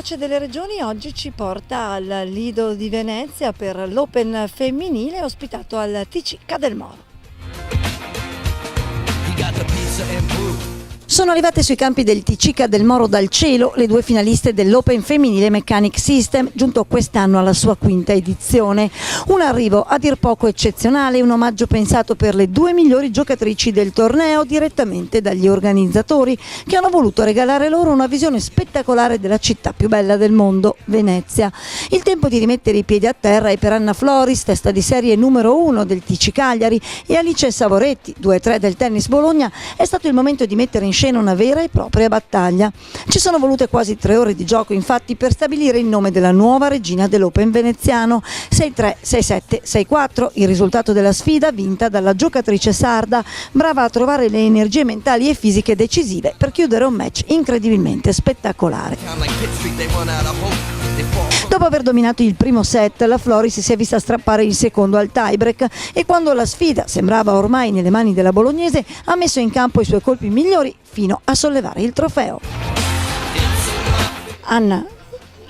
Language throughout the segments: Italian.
Voce delle Regioni oggi ci porta al Lido di Venezia per l'Open femminile ospitato al TC Ca' Moro. Sono arrivate sui campi del TC Ca' Moro dal cielo le due finaliste dell'Open femminile Mechanic System, giunto quest'anno alla sua quinta edizione. Un arrivo a dir poco eccezionale, un omaggio pensato per le due migliori giocatrici del torneo direttamente dagli organizzatori, che hanno voluto regalare loro una visione spettacolare della città più bella del mondo, Venezia. Il tempo di rimettere i piedi a terra è per Anna Floris, testa di serie numero 1 del TC Cagliari, e Alice Savoretti, 2-3 del Tennis Bologna. È stato il momento di mettere in scena una vera e propria battaglia. Ci sono volute quasi 3 ore di gioco infatti per stabilire il nome della nuova regina dell'Open veneziano. 6-3, 6-7, 6-4, il risultato della sfida vinta dalla giocatrice sarda, brava a trovare le energie mentali e fisiche decisive per chiudere un match incredibilmente spettacolare. Dopo aver dominato il primo set, la Floris si è vista strappare il secondo al tiebreak e quando la sfida sembrava ormai nelle mani della bolognese ha messo in campo i suoi colpi migliori fino a sollevare il trofeo. Anna,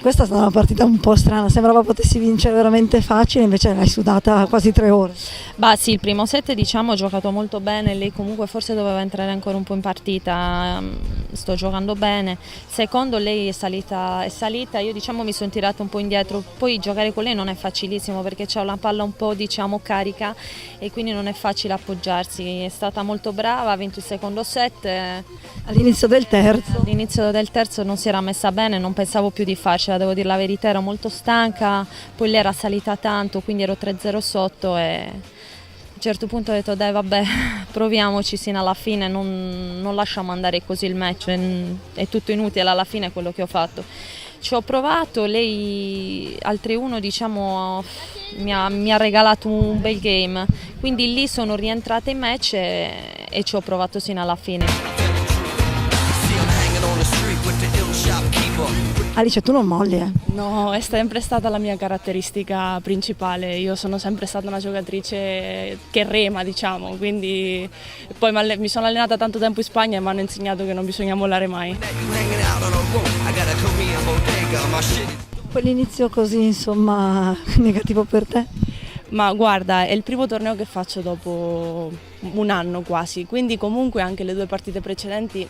questa è stata una partita un po' strana, sembrava potessi vincere veramente facile, invece l'hai sudata quasi 3 ore. Bah sì, il primo set ho giocato molto bene, lei comunque forse doveva entrare ancora un po' in partita, sto giocando bene. Secondo, lei è salita, io mi sono tirata un po' indietro, poi giocare con lei non è facilissimo perché c'è una palla un po' carica e quindi non è facile appoggiarsi. È stata molto brava, ha vinto il secondo set. All'inizio del terzo? All'inizio del terzo non si era messa bene, non pensavo più di farcela, devo dire la verità, ero molto stanca, poi lei era salita tanto, quindi ero 3-0 sotto e a un certo punto ho detto dai vabbè, proviamoci sino alla fine, non lasciamo andare così il match, è tutto inutile alla fine quello che ho fatto. Ci ho provato, lei al 3-1 mi ha regalato un bel game, quindi lì sono rientrata in match e ci ho provato sino alla fine. Alice, tu non molli, eh? No, è sempre stata la mia caratteristica principale, io sono sempre stata una giocatrice che rema, quindi poi mi sono allenata tanto tempo in Spagna e mi hanno insegnato che non bisogna mollare mai. Quell'inizio così, negativo per te? Ma guarda, è il primo torneo che faccio dopo un anno quasi, quindi comunque anche le 2 partite precedenti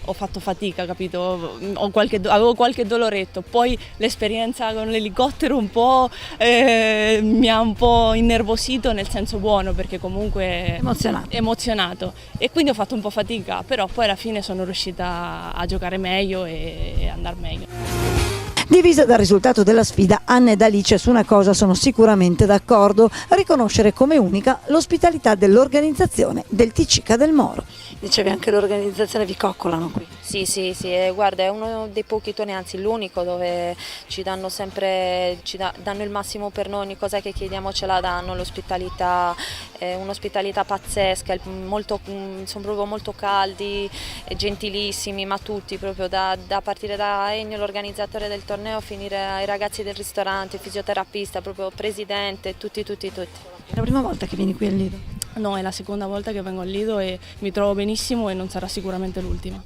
ho fatto fatica, capito? Avevo qualche doloretto, poi l'esperienza con l'elicottero un po' mi ha un po' innervosito nel senso buono, perché comunque emozionato e quindi ho fatto un po' fatica, però poi alla fine sono riuscita a giocare meglio e andare meglio. Divisa dal risultato della sfida, Anna ed Alice su una cosa sono sicuramente d'accordo: riconoscere come unica l'ospitalità dell'organizzazione del TC Ca' Moro. Dicevi anche l'organizzazione vi coccolano qui. Sì, guarda, è uno dei pochi tornei, anzi l'unico, dove ci danno sempre, danno il massimo per noi, ogni cosa che chiediamo ce la danno, l'ospitalità, un'ospitalità pazzesca, sono proprio molto caldi, gentilissimi, ma tutti, proprio da partire da Ennio, l'organizzatore del torneo, finire ai ragazzi del ristorante, fisioterapista, proprio presidente, tutti. È la prima volta che vieni qui al Lido? No, è la seconda volta che vengo al Lido e mi trovo benissimo e non sarà sicuramente l'ultima.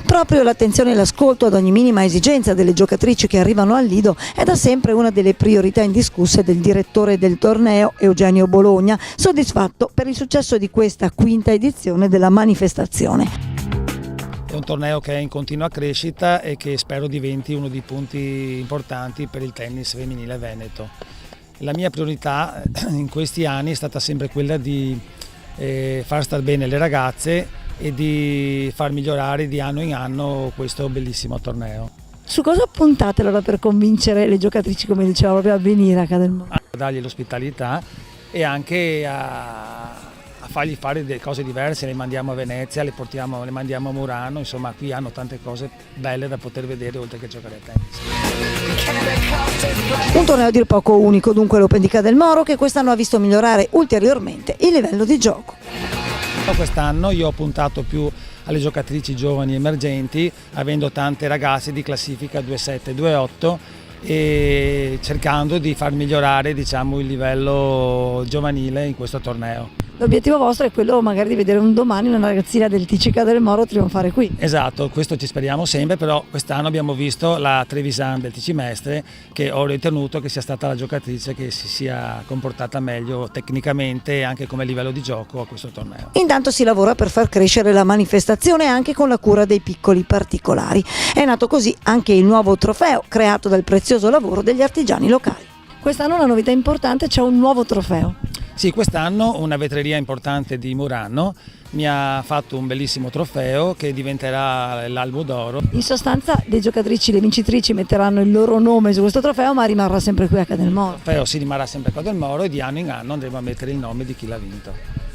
Proprio l'attenzione e l'ascolto ad ogni minima esigenza delle giocatrici che arrivano al Lido è da sempre una delle priorità indiscusse del direttore del torneo, Eugenio Bologna, soddisfatto per il successo di questa quinta edizione della manifestazione. È un torneo che è in continua crescita e che spero diventi uno dei punti importanti per il tennis femminile veneto. La mia priorità in questi anni è stata sempre quella di far star bene le ragazze e di far migliorare di anno in anno questo bellissimo torneo. Su cosa puntate allora per convincere le giocatrici, come diceva, proprio a venire a Ca' Moro? A dargli l'ospitalità e anche a fargli fare delle cose diverse, le mandiamo a Venezia, le mandiamo a Murano, insomma qui hanno tante cose belle da poter vedere oltre che giocare a tennis. Un torneo a dir poco unico dunque l'Open di Ca' Moro, che quest'anno ha visto migliorare ulteriormente il livello di gioco. Quest'anno io ho puntato più alle giocatrici giovani emergenti, avendo tante ragazze di classifica 2-7, 2-8 e cercando di far migliorare, diciamo, il livello giovanile in questo torneo. L'obiettivo vostro è quello magari di vedere un domani una ragazzina del Ticica del Moro trionfare qui. Esatto, questo ci speriamo sempre, però quest'anno abbiamo visto la Trevisan del TC Mestre, che ho ritenuto che sia stata la giocatrice che si sia comportata meglio tecnicamente e anche come livello di gioco a questo torneo. Intanto si lavora per far crescere la manifestazione anche con la cura dei piccoli particolari. È nato così anche il nuovo trofeo creato dal prezioso lavoro degli artigiani locali. Quest'anno una novità importante, c'è un nuovo trofeo. Sì, quest'anno una vetreria importante di Murano mi ha fatto un bellissimo trofeo che diventerà l'Albo d'Oro. In sostanza le giocatrici, le vincitrici metteranno il loro nome su questo trofeo, ma rimarrà sempre qui a Cadel Moro. Il trofeo si rimarrà sempre a Cadel Moro e di anno in anno andremo a mettere il nome di chi l'ha vinto.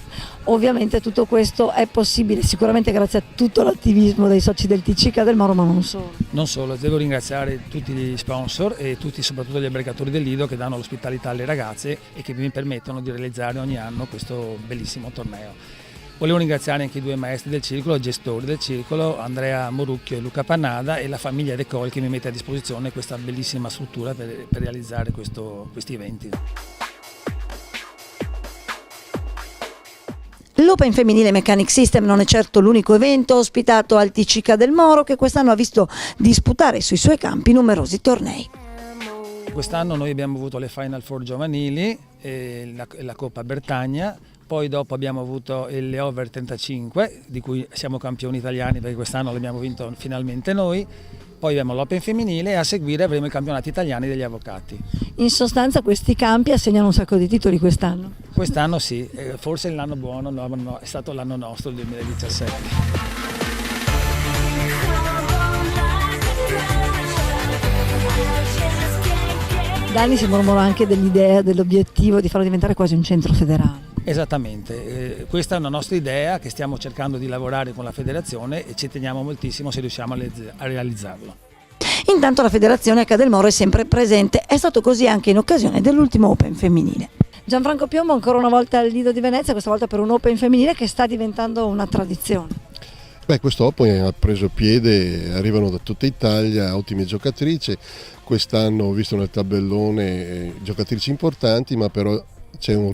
Ovviamente tutto questo è possibile sicuramente grazie a tutto l'attivismo dei soci del TC Cadel Moro, ma non solo. Non solo, devo ringraziare tutti gli sponsor e soprattutto gli albergatori del Lido che danno l'ospitalità alle ragazze e che mi permettono di realizzare ogni anno questo bellissimo torneo. Volevo ringraziare anche i due maestri del circolo, i gestori del circolo, Andrea Morucchio e Luca Pannada, e la famiglia De Col che mi mette a disposizione questa bellissima struttura per realizzare questi eventi. L'Open Femminile Mechanic System non è certo l'unico evento ospitato al TC Cadel Moro, che quest'anno ha visto disputare sui suoi campi numerosi tornei. Quest'anno noi abbiamo avuto le Final Four giovanili, la Coppa Bertagna, poi dopo abbiamo avuto le Over 35, di cui siamo campioni italiani perché quest'anno l'abbiamo vinto finalmente noi. Poi abbiamo l'Open femminile e a seguire avremo i campionati italiani degli avvocati. In sostanza questi campi assegnano un sacco di titoli quest'anno. Quest'anno sì, forse è l'anno buono, no, è stato l'anno nostro, il 2017. Da anni si mormora anche dell'idea, dell'obiettivo di farlo diventare quasi un centro federale. Esattamente, questa è una nostra idea che stiamo cercando di lavorare con la federazione e ci teniamo moltissimo se riusciamo a realizzarlo. Intanto la federazione a Cadel Moro è sempre presente, è stato così anche in occasione dell'ultimo Open femminile. Gianfranco Piombo ancora una volta al Lido di Venezia, questa volta per un Open femminile che sta diventando una tradizione. Questo Open ha preso piede, arrivano da tutta Italia ottime giocatrici, quest'anno ho visto nel tabellone giocatrici importanti, ma però c'è un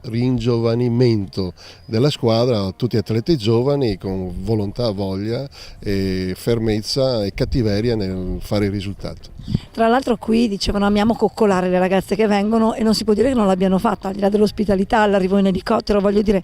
ringiovanimento della squadra, tutti atleti giovani con volontà, voglia, e fermezza e cattiveria nel fare il risultato. Tra l'altro qui dicevano amiamo coccolare le ragazze che vengono e non si può dire che non l'abbiano fatto, al di là dell'ospitalità, l'arrivo in elicottero, voglio dire,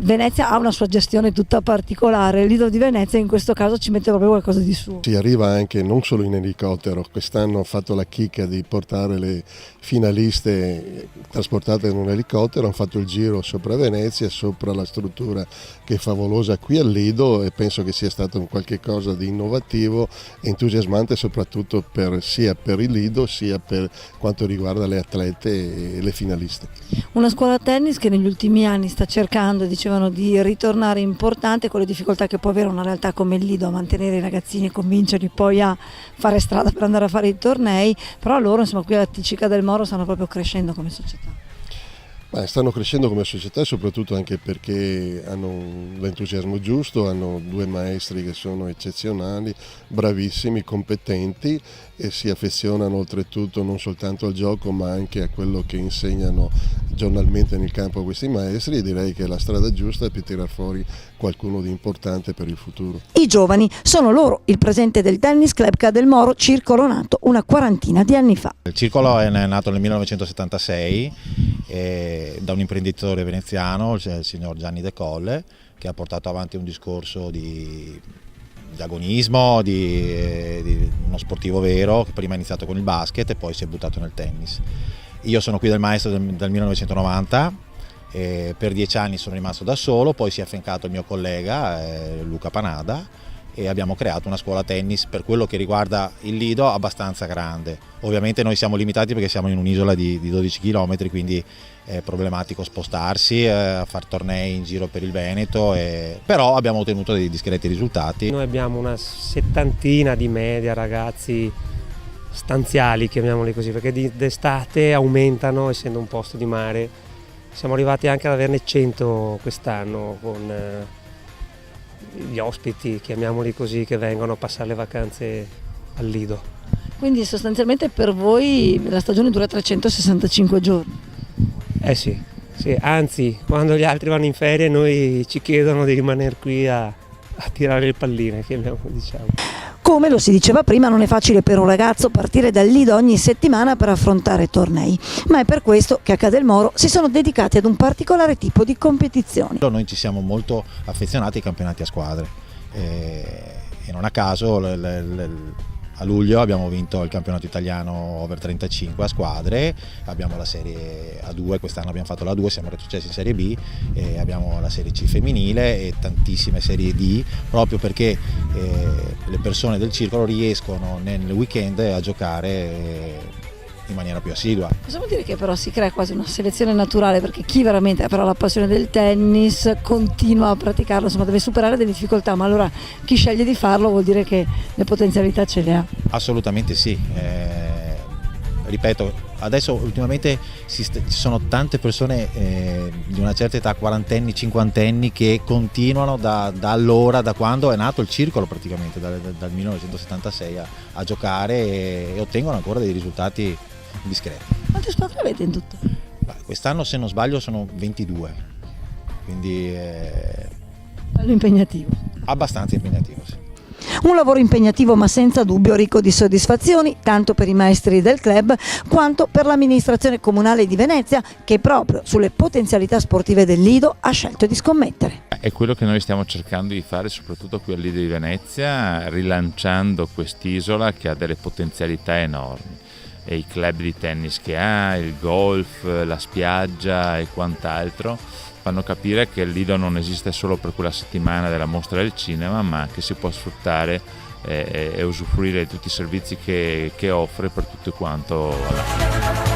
Venezia ha una sua gestione tutta particolare, il Lido di Venezia in questo caso ci mette proprio qualcosa di suo. Si arriva anche non solo in elicottero, quest'anno ho fatto la chicca di portare le finaliste trasportate in un elicottero, hanno fatto il giro sopra Venezia, sopra la struttura che è favolosa qui al Lido, e penso che sia stato un qualche cosa di innovativo e entusiasmante soprattutto sia per il Lido sia per quanto riguarda le atlete e le finaliste. Una scuola tennis che negli ultimi anni sta cercando, dicevano, di ritornare importante, con le difficoltà che può avere una realtà come il Lido a mantenere i ragazzini e convincerli poi a fare strada per andare a fare i tornei, però loro insomma qui a TC Cadel Moro stanno proprio crescendo come società. Stanno crescendo come società soprattutto anche perché hanno l'entusiasmo giusto, hanno due maestri che sono eccezionali, bravissimi, competenti e si affezionano oltretutto non soltanto al gioco ma anche a quello che insegnano giornalmente nel campo questi maestri, e direi che la strada giusta è per tirar fuori qualcuno di importante per il futuro. I giovani sono loro il presente del Tennis Club Cadel Moro, circolo nato una quarantina di anni fa. Il circolo è nato nel 1976 da un imprenditore veneziano, il signor Gianni De Colle, che ha portato avanti un discorso di agonismo, di uno sportivo vero, che prima ha iniziato con il basket e poi si è buttato nel tennis. Io sono qui del maestro dal 1990, per 10 anni sono rimasto da solo, poi si è affiancato il mio collega Luca Pannada e abbiamo creato una scuola tennis per quello che riguarda il Lido abbastanza grande. Ovviamente noi siamo limitati perché siamo in un'isola di 12 km, quindi è problematico spostarsi, a fare tornei in giro per il Veneto, però abbiamo ottenuto dei discreti risultati. Noi abbiamo una settantina di media ragazzi stanziali, chiamiamoli così, perché d'estate aumentano essendo un posto di mare. Siamo arrivati anche ad averne 100 quest'anno con gli ospiti, chiamiamoli così, che vengono a passare le vacanze al Lido. Quindi sostanzialmente per voi la stagione dura 365 giorni. Sì, anzi quando gli altri vanno in ferie noi ci chiedono di rimanere qui a tirare le palline, diciamo. Come lo si diceva prima, non è facile per un ragazzo partire dal Lido ogni settimana per affrontare tornei, ma è per questo che a Cadelmoro si sono dedicati ad un particolare tipo di competizioni. Noi ci siamo molto affezionati ai campionati a squadre e non a caso a luglio abbiamo vinto il campionato italiano over 35 a squadre, abbiamo la serie A2, quest'anno abbiamo fatto la A2, siamo retrocessi in serie B, e abbiamo la serie C femminile e tantissime serie D, proprio perché le persone del circolo riescono nel weekend a giocare in maniera più assidua. Possiamo dire che però si crea quasi una selezione naturale, perché chi veramente ha però la passione del tennis continua a praticarlo, insomma deve superare delle difficoltà, ma allora chi sceglie di farlo vuol dire che le potenzialità ce le ha. Assolutamente sì, ripeto, adesso ultimamente ci sono tante persone di una certa età, quarantenni, cinquantenni, che continuano da allora, da quando è nato il circolo praticamente, dal 1976 a giocare e ottengono ancora dei risultati discreti. Quante squadre avete in tutto? Quest'anno, se non sbaglio, sono 22, quindi Bello impegnativo. abbastanza impegnativo, sì. Un lavoro impegnativo ma senza dubbio ricco di soddisfazioni, tanto per i maestri del club quanto per l'amministrazione comunale di Venezia, che proprio sulle potenzialità sportive del Lido ha scelto di scommettere. È quello che noi stiamo cercando di fare soprattutto qui al Lido di Venezia, rilanciando quest'isola che ha delle potenzialità enormi. E i club di tennis che ha, il golf, la spiaggia e quant'altro fanno capire che il Lido non esiste solo per quella settimana della mostra del cinema, ma che si può sfruttare e usufruire di tutti i servizi che offre per tutto quanto.